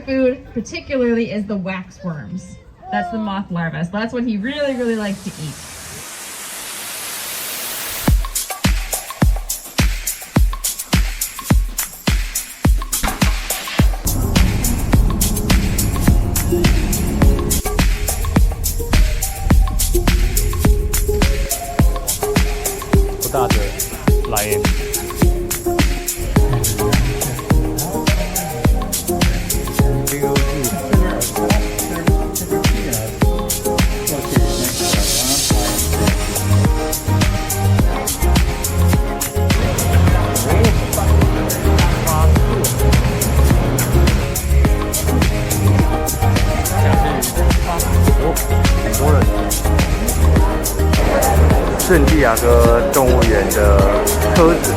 Food particularly is the wax worms. That's the moth larva. So that's what he really likes to eat.圣地亚哥动物园的车子，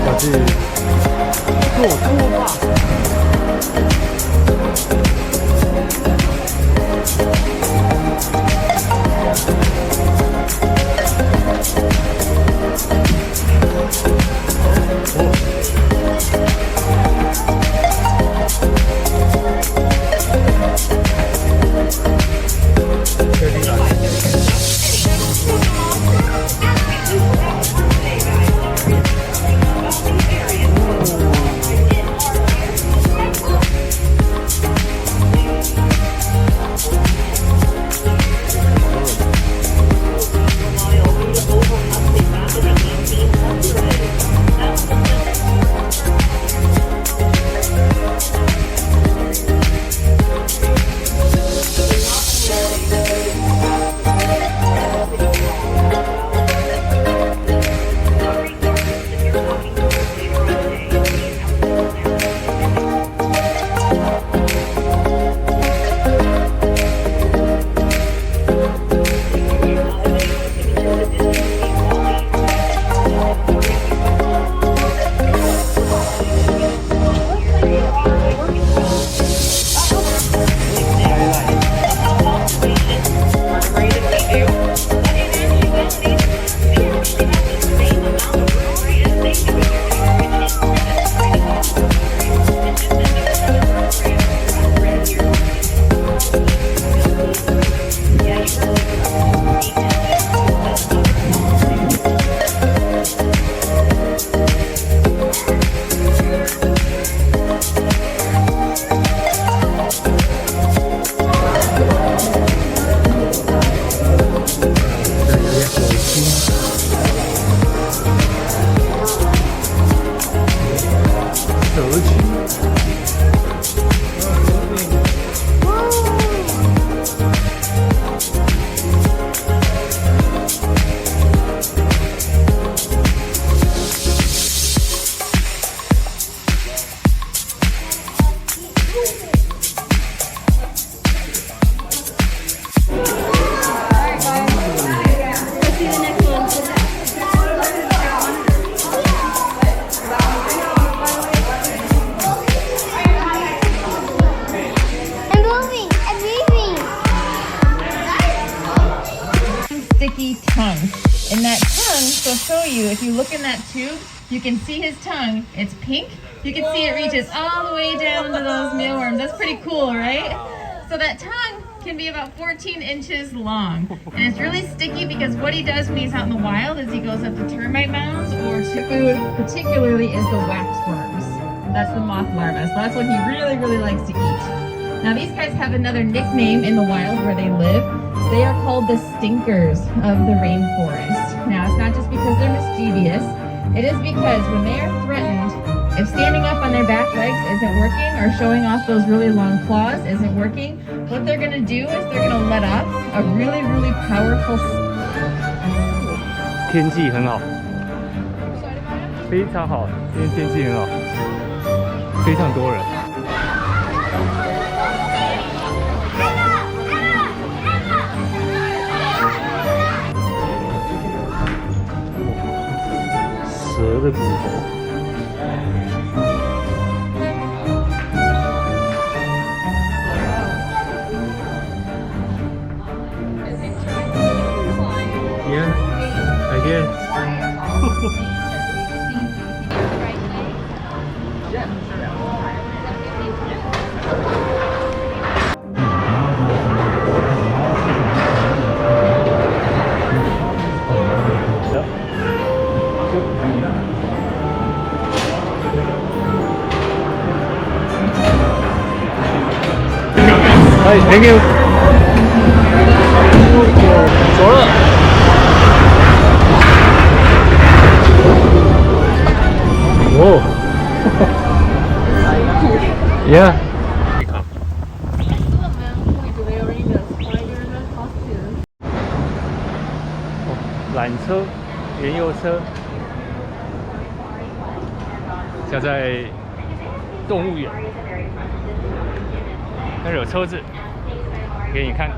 要去坐拖吧。Sticky tongue. And that tongue, she'll show you, if you look in that tube, you can see his tongue. It's pink. You can see it reaches all the way down to those mealworms. That's pretty cool, right? So that tongue can be about 14 inches long. And it's really sticky because what he does when he's out in the wild is he goes up to termite mounds or to food, particularly is the wax worms. That's the moth larva. So that's what he really likes to eat. Now these guys have another nickname in the wild where they live. They are called the stinkers of the rainforest. Now it's not just because they're mischievous. It is because when they are threatened, if standing up on their back legs isn't working or showing off those really long claws isn't working, what they're going to do is they're going to let off a really powerful... 天气很好，非常好，今天天气很好，非常多人。蛇的骨头。天。哎 ，Thank you。走了。哦。Yeah。缆车、园游车，像在动物园，那有车子给你看。